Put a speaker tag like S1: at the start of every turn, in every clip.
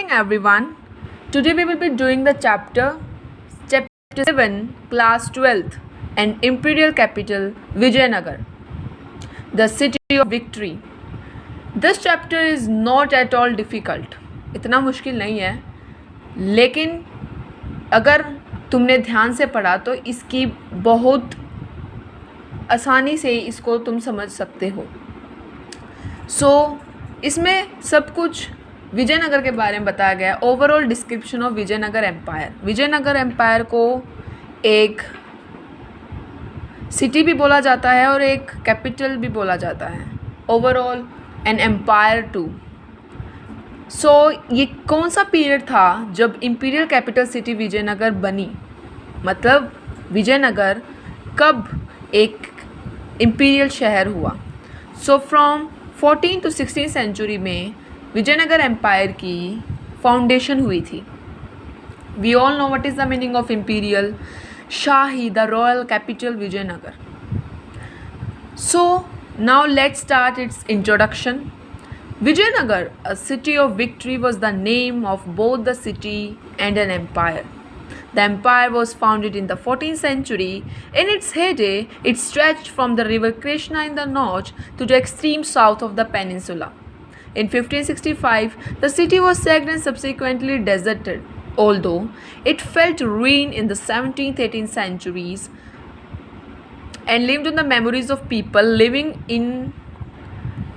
S1: morning, everyone. Today we will be doing the chapter 7, class 12th, and imperial capital Vijayanagar, the city of victory. This chapter is not at all difficult. इतना मुश्किल नहीं है, लेकिन अगर तुमने ध्यान से पढ़ा तो इसकी बहुत आसानी से इसको तुम समझ सकते हो. इसमें सब कुछ विजयनगर के बारे में बताया गया है. Overall description of Vijayanagar empire. Vijayanagar empire को एक सिटी भी बोला जाता है और एक कैपिटल भी बोला जाता है. Overall an empire too. ये कौन सा पीरियड था जब इंपीरियल कैपिटल सिटी विजयनगर बनी, मतलब विजयनगर कब एक इंपीरियल शहर हुआ. From 14th to 16th century में विजयनगर एम्पायर की फाउंडेशन हुई थी. We all know what is the meaning of imperial. शाही, the royal capital Vijayanagar. Now let's start its introduction. Vijayanagar, a city of victory, was the name of both the city and an empire. The empire was founded in the 14th century. In its heyday, it stretched from the river Krishna in the north to the extreme south of the peninsula. In 1565, the city was sacked and subsequently deserted, although it fell to ruin in the 17th-18th centuries and lived on the memories of people living in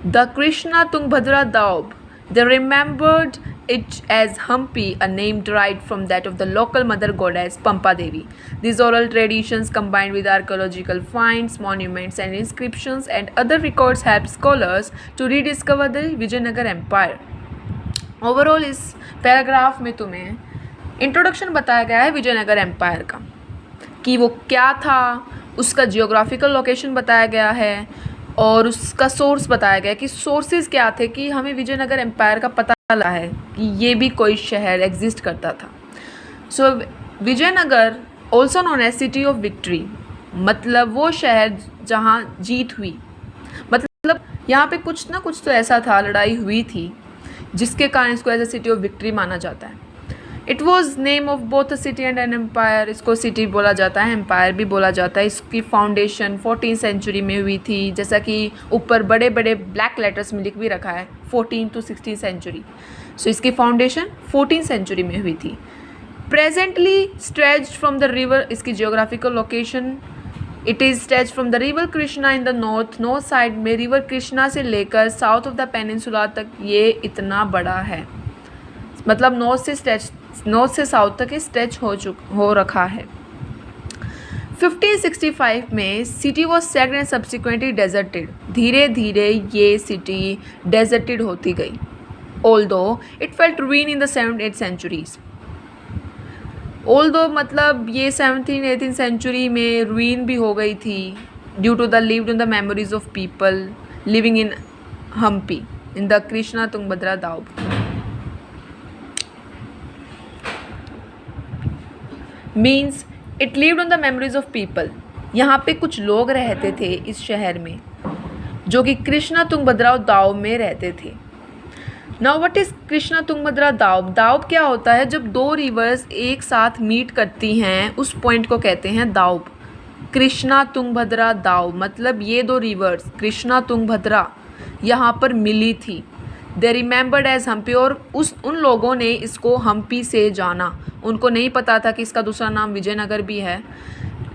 S1: the Krishna Tungabhadra Daub. They remembered it as Hampi, a name derived from that of the local mother goddess Pampa Devi. These oral traditions, combined with archaeological finds, monuments and inscriptions and other records, help scholars to rediscover the Vijayanagar Empire. Overall इस paragraph में तुम्हें introduction बताया गया है Vijayanagar empire का, कि वो क्या था, उसका जियोग्राफिकल लोकेशन बताया गया है और उसका सोर्स बताया गया कि सोर्सेज क्या थे कि हमें विजयनगर एम्पायर का पता चला है कि ये भी कोई शहर एग्जिस्ट करता था. Vijayanagar also known as city of victory, मतलब वो शहर जहाँ जीत हुई. मतलब यहाँ पे कुछ ना कुछ तो ऐसा था, लड़ाई हुई थी जिसके कारण इसको as a city of victory माना जाता है. It was name of both a city and an empire. इसको सिटी बोला जाता है, एम्पायर भी बोला जाता है. इसकी फाउंडेशन 14th सेंचुरी में हुई थी, जैसा कि ऊपर बड़े बड़े ब्लैक लेटर्स में लिख भी रखा है 14th to 16th सेंचुरी. इसकी फाउंडेशन 14th सेंचुरी में हुई थी. Presently stretched from the river. इसकी geographical location, it is stretched from the river Krishna in the north side में. रिवर कृष्णा से लेकर साउथ ऑफ द पेनिनसुला तक ये इतना बड़ा है, मतलब नॉर्थ से साउथ तक स्ट्रेच हो रखा है. 1565 में city was sacked and subsequently deserted. धीरे धीरे ये सिटी डेजर्टेड होती गई. Although it fell ruin in the 7th-8th centuries. Although मतलब ये 17th-18th सेंचुरी में रूइन भी हो गई थी due to the lived in the memories of people living in Hampi in the Krishna Tungabhadra doab. Means it lived on the memories of people. यहाँ पे कुछ लोग रहते थे इस शहर में जो कि कृष्णा तुंगभद्रा दाव में रहते थे. Now what is Krishna Tungabhadra दाव. दाव क्या होता है? जब दो रिवर्स एक साथ मीट करती हैं उस पॉइंट को कहते हैं दाव. कृष्णा तुंगभद्रा दाव मतलब ये दो रिवर्स कृष्णा तुंगभद्रा यहाँ पर मिली थी. दे रिमेंबर्ड एज हम्पी. और उन लोगों ने इसको हम्पी से जाना. उनको नहीं पता था कि इसका दूसरा नाम विजयनगर भी है,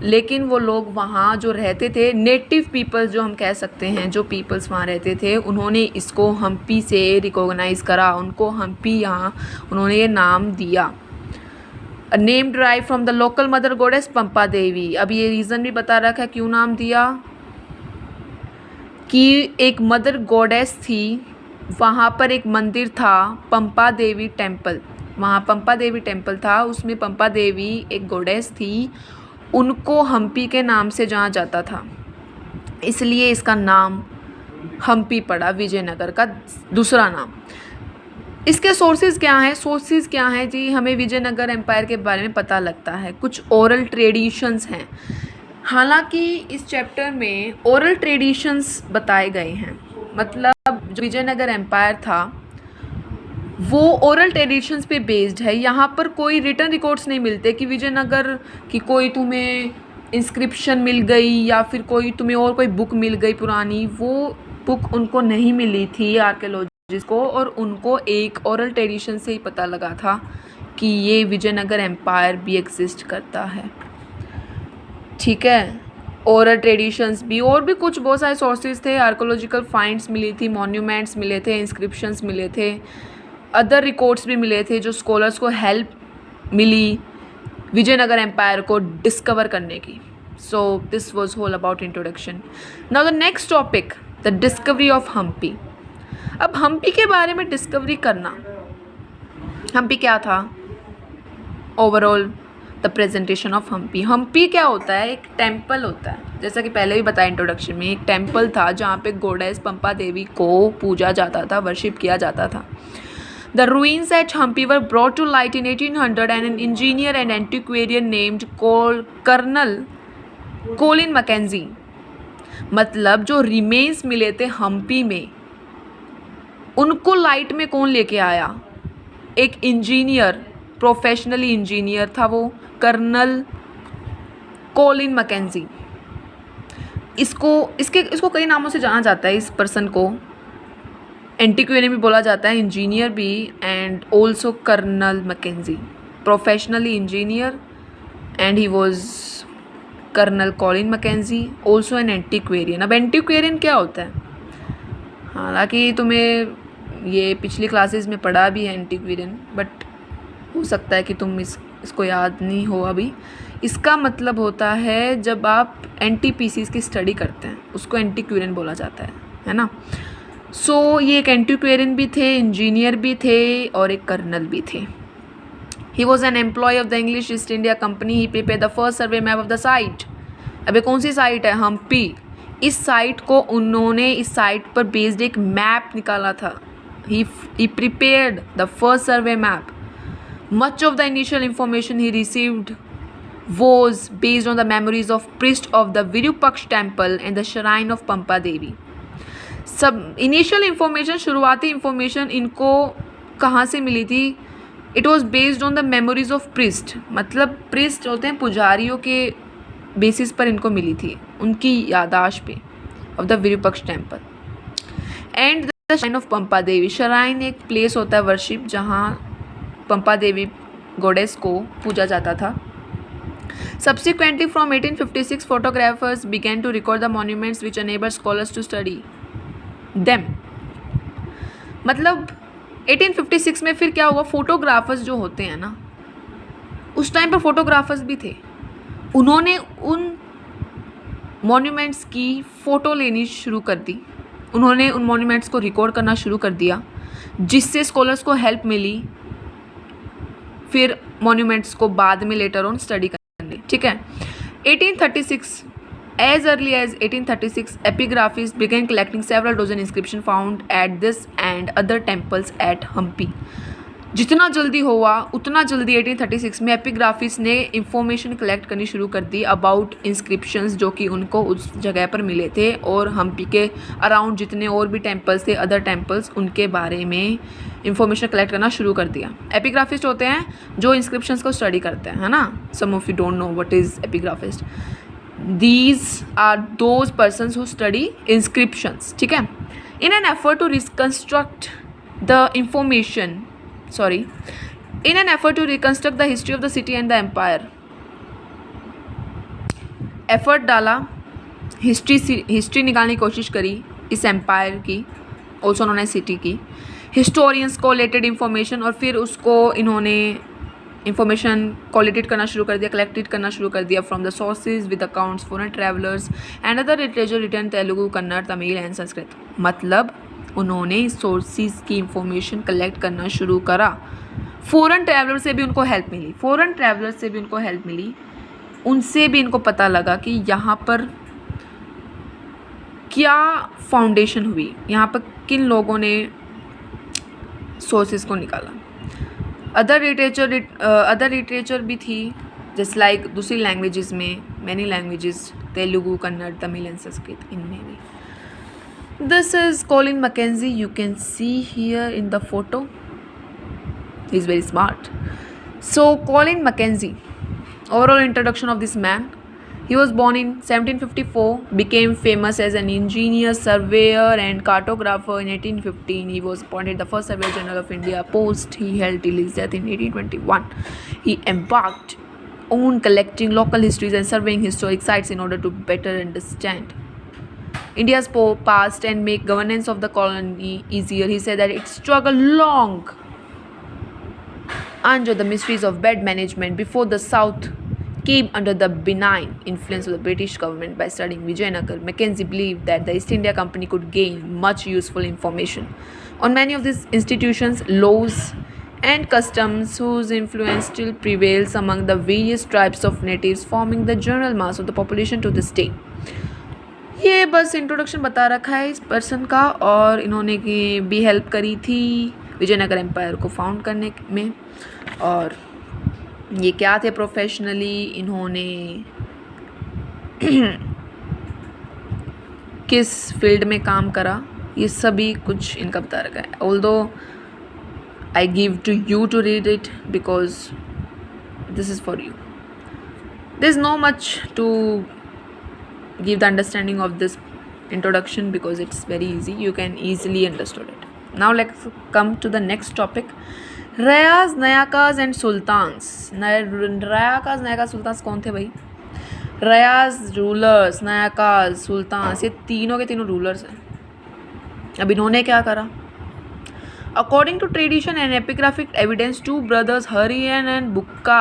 S1: लेकिन वो लोग वहाँ जो रहते थे, नेटिव पीपल्स जो हम कह सकते हैं, जो पीपल्स वहाँ रहते थे, उन्होंने इसको हम्पी से रिकॉग्नाइज़ करा. उनको हम्पी यहाँ उन्होंने ये नाम दिया. Name drive from the local mother goddess Pampa Devi. अब ये रीज़न भी बता रखा है क्यों नाम दिया, कि एक मदर गॉडेस थी, वहाँ पर एक मंदिर था पंपा देवी टेम्पल. वहाँ पंपा देवी टेम्पल था, उसमें पंपा देवी एक गॉडेस थी, उनको हम्पी के नाम से जाना जाता था, इसलिए इसका नाम हम्पी पड़ा, विजयनगर का दूसरा नाम. इसके सोर्सेज क्या हैं? क्या हैं जी? हमें विजयनगर एम्पायर के बारे में पता लगता है. कुछ ओरल ट्रेडिशंस हैं. हालांकि इस चैप्टर में ओरल ट्रेडिशंस बताए गए हैं, मतलब जो विजयनगर एम्पायर था वो ओरल ट्रेडिशंस पे बेस्ड है। यहाँ पर कोई रिटन रिकॉर्ड्स नहीं मिलते कि विजयनगर की कोई तुम्हें इंस्क्रिप्शन मिल गई या फिर कोई तुम्हें और कोई बुक मिल गई पुरानी। वो बुक उनको नहीं मिली थी आर्कियोलॉजिस्ट को, और उनको एक ओरल ट्रेडिशन से ही पता लगा था कि ये विजयनगर एम्पायर भी एग्जिस्ट करता है। ठीक है, ओरल ट्रेडिशंस भी, और भी कुछ बहुत सारे सोर्सेज थे। आर्कोलॉजिकल फाइंड्स मिली थी, मॉन्यूमेंट्स मिले थे, इंस्क्रिप्शंस मिले थे, अदर रिकॉर्ड्स भी मिले थे जो स्कॉलर्स को हेल्प मिली विजयनगर एम्पायर को डिस्कवर करने की। So this was whole about introduction. Now the next topic, the discovery of Hampi. अब हम्पी के बारे में डिस्कवरी करना, हम्पी क्या था, overall the presentation of Hampi. Hampi क्या होता है, एक टेम्पल होता है, जैसा कि पहले भी बताया इंट्रोडक्शन में। एक टेम्पल था जहाँ पे गॉडेस पंपा देवी को पूजा जाता था, वर्शिप किया जाता था। The ruins at Hampi were brought to light in 1800 and an engineer and antiquarian named Colonel Colin Mackenzie, मतलब जो रिमेन्स मिले थे हम्पी में, उनको लाइट में कौन लेके आया, एक इंजीनियर, प्रोफेशनली इंजीनियर था वो, कर्नल कोलिन मैकेंजी। इसको कई नामों से जाना जाता है इस पर्सन को, एंटिक्वेरियन भी बोला जाता है, इंजीनियर भी, and also Colonel Mackenzie, professionally engineer, and he was Colonel Colin Mackenzie, also an antiquarian. अब एंटिक्वेरियन क्या होता है, हालांकि तुम्हें ये पिछली क्लासेस में पढ़ा भी है एंटिक्वेरियन, बट हो सकता है कि तुम इसको याद नहीं हो अभी। इसका मतलब होता है जब आप एंटीपीसीज की स्टडी करते हैं उसको एंटिक्वेरियन बोला जाता है ना। सो ये एक एंटिक्वेरियन भी थे, इंजीनियर भी थे, और एक कर्नल भी थे। He was an employ of the English East India Company. He prepare the first survey map of the site. अबे कौन सी साइट है, हम्पी। इस साइट को उन्होंने, इस साइट पर बेस्ड एक मैप निकाला था। He prepared the first survey map. Much of the initial information he received was based on the memories of priest of the Virupaksh temple and the shrine of Pampa Devi. सब initial information, शुरुआती information इनको कहाँ से मिली थी, it was based on the memories of priest, मतलब priest होते हैं पुजारियों के बेसिस पर इनको मिली थी, उनकी यादाश्त पे, of the Virupaksha temple and the shrine of Pampa Devi. Shrine एक प्लेस होता है वर्शिप जहाँ पंपा देवी गॉडेस को पूजा जाता था। Subsequently, from 1856, photographers began to record the monuments which enabled scholars to study them. मतलब 1856 में फिर क्या हुआ, फोटोग्राफर्स जो होते हैं ना, उस टाइम पर फोटोग्राफर्स भी थे, उन्होंने उन मॉन्यूमेंट्स की फ़ोटो लेनी शुरू कर दी, उन्होंने उन मॉन्यूमेंट्स को रिकॉर्ड करना शुरू कर दिया, जिससे स्कॉलर्स को हेल्प मिली फिर मॉन्यूमेंट्स को बाद में लेटर ऑन स्टडी। ठीक है, 1836, as early as 1836, epigraphists began collecting several dozen inscriptions found at this and other temples at Hampi. जितना जल्दी हुआ उतना जल्दी 1836 में एपिग्राफिस्ट ने इंफॉर्मेशन कलेक्ट करनी शुरू कर दी अबाउट इंस्क्रिप्शंस जो कि उनको उस जगह पर मिले थे, और हम्पी के अराउंड जितने और भी टेम्पल्स थे, अदर टेम्पल्स, उनके बारे में इंफॉर्मेशन कलेक्ट करना शुरू कर दिया। एपिग्राफिस्ट होते हैं जो इंस्क्रिप्शंस को स्टडी करते हैं, है ना। Some of you don't know what is epigraphist. These are those persons who study inscriptions. ठीक है, in an effort to reconstruct the information, in an effort to reconstruct the history of the city and the empire, effort डाला, history निकालने की कोशिश करी इस empire की, also known as city की। हिस्टोरियंस कोलेटेड इंफॉर्मेशन, और फिर उसको इन्होंने इंफॉर्मेशन कोलेटेड करना शुरू कर दिया, कलेक्टेड करना शुरू कर दिया from the sources with accounts, foreign travellers and other literature written Telugu, Kannada, Tamil and Sanskrit. मतलब उन्होंने सोर्सेज की इंफॉर्मेशन कलेक्ट करना शुरू करा। फॉरेन ट्रैवलर से भी उनको हेल्प मिली, उनसे भी इनको पता लगा कि यहाँ पर क्या फाउंडेशन हुई, यहाँ पर किन लोगों ने सोर्सेज को निकाला। अदर लिटरेचर भी थी, जैसे लाइक दूसरी लैंग्वेजेस में, many languages, Telugu, Kannada, Tamil and Sanskrit, इनमें भी। This is Colin Mackenzie. You can see here in the photo. He's very smart. So, Colin Mackenzie, overall introduction of this man. He was born in 1754, became famous as an engineer, surveyor, and cartographer in 1815. He was appointed the first Surveyor General of India, post he held till his death in 1821. He embarked on collecting local histories and surveying historic sites in order to better understand India's past and make governance of the colony easier. He said that it struggled long under the mysteries of bad management before the South came under the benign influence of the British government. By studying Vijayanagar, Mackenzie believed that the East India Company could gain much useful information on many of these institutions, laws, and customs whose influence still prevails among the various tribes of natives forming the general mass of the population to this day. ये बस introduction बता रखा है इस person का, और इन्होंने भी हेल्प करी थी विजयनगर एम्पायर को फाउंड करने में। और ये क्या थे प्रोफेशनली, इन्होंने किस फील्ड में काम करा, ये सभी कुछ इनका बता रखा है। Although I give to you to read it because this is for you. There is no much to give the understanding of this introduction because it's very easy, you can easily understood it. Now let's come to the next topic, Rayas, Nayakas and Sultans. Rayakas, Nayakas, Sultans कौन थे भाई? Rayas rulers, Nayakas, Sultans, ये तीनों के तीनों rulers हैं। अब इन्होंने क्या करा? According to tradition and epigraphic evidence, two brothers Hariyan and Bukka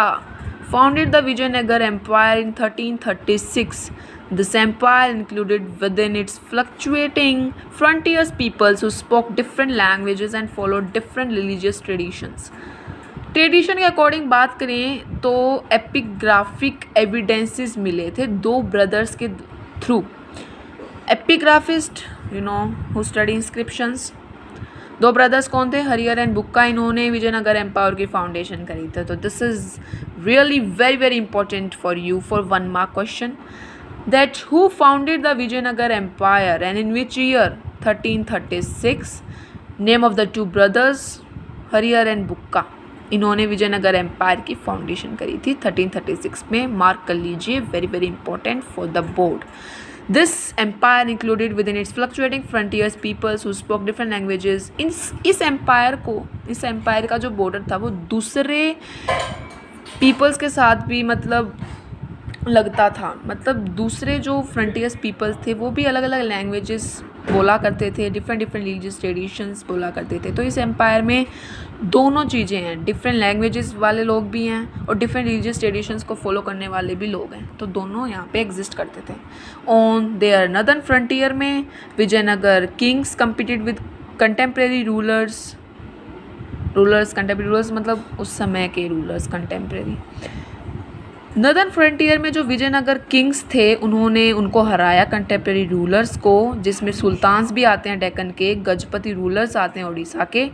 S1: founded the Vijayanagar Empire in 1336. This empire included within its fluctuating frontiers peoples who spoke different languages and followed different religious traditions. Tradition के according बात करें तो epigraphic evidences मिले थे दो brothers के through. Epigraphist you know who study inscriptions, दो brothers कौन थे? हरियर एंड बुक्का। इन्होंने विजयनगर एम्पायर की फाउंडेशन करी थी। तो this is really very very important for you for 1 mark question, that who founded the Vijayanagar Empire and in which year? 1336. Name of the two brothers Hariyer and Bukka, इन्होंने Vijayanagar empire की foundation करी थी 1336 में। Mark कर लीजिए, very very important for the board. This empire included within its fluctuating frontiers peoples who spoke different languages. इस empire का जो बॉर्डर था वो दूसरे पीपल्स के साथ भी मतलब लगता था, मतलब दूसरे जो फ्रंटियर्स पीपल्स थे वो भी अलग अलग लैंग्वेजेस बोला करते थे, डिफरेंट रिलीजियस ट्रेडिशंस बोला करते थे। तो इस एम्पायर में दोनों चीज़ें हैं, डिफरेंट लैंग्वेजेस वाले लोग भी हैं और डिफरेंट रिलीजियस ट्रेडिशंस को फॉलो करने वाले भी लोग हैं। तो दोनों यहाँ पे एग्जिस्ट करते थे। ऑन देयर नदर्न फ्रंटियर में Vijayanagar kings competed with contemporary rulers contemporary rulers मतलब उस समय के रूलर्स कंटेम्प्रेरी। नदर्न फ्रंटियर में जो विजयनगर किंग्स थे उन्होंने उनको हराया कंटेम्प्रेरी रूलर्स को, जिसमें सुल्तान्स भी आते हैं डेक्कन के, गजपति रूलर्स आते हैं उड़ीसा के,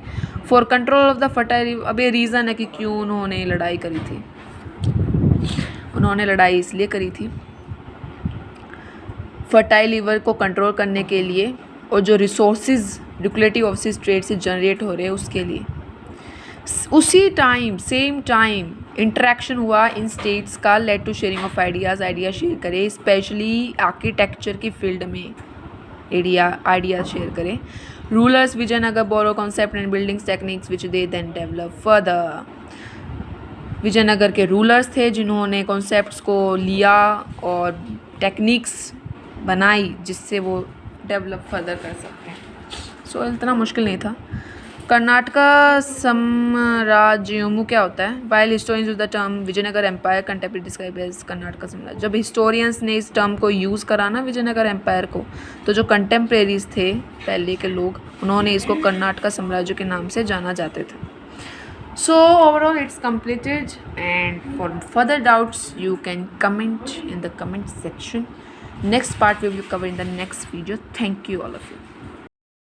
S1: for control of the fertile. अब ये रीज़न है कि क्यों उन्होंने लड़ाई करी थी। उन्होंने लड़ाई इसलिए करी थी फर्टाइल रिवर को कंट्रोल करने के लिए और जो रिसोर्सेज रिकुलेटिव ऑफिस ट्रेड से जनरेट हो रहे हैं उसके लिए। उसी टाइम सेम टाइम इंटरेक्शन हुआ इन स्टेट्स का, led to sharing of idea share करें, स्पेशली आर्किटेक्चर की फील्ड में आइडिया शेयर करें। Rulers Vijayanagar borrow concept and buildings techniques which they then develop further. Vijayanagar के रूलर्स थे जिन्होंने कॉन्सेप्ट्स को लिया और टेक्निक्स बनाई जिससे वो डेवलप फर्दर कर सकते हैं। सो इतना मुश्किल नहीं था। कर्नाटका साम्राज्यमु क्या होता है? While historians use the term Vijayanagar empire contemporary describe as Karnataka साम्राज्य। जब हिस्टोरियंस ने इस टर्म को यूज़ करा ना विजयनगर एम्पायर को, तो जो कंटेम्प्रेरीज थे पहले के लोग उन्होंने इसको कर्नाटका साम्राज्य के नाम से जाना जाते थे। So overall it's completed, and for further doubts you can comment in the comment section. Next part we will cover in the next video. Thank you all of you.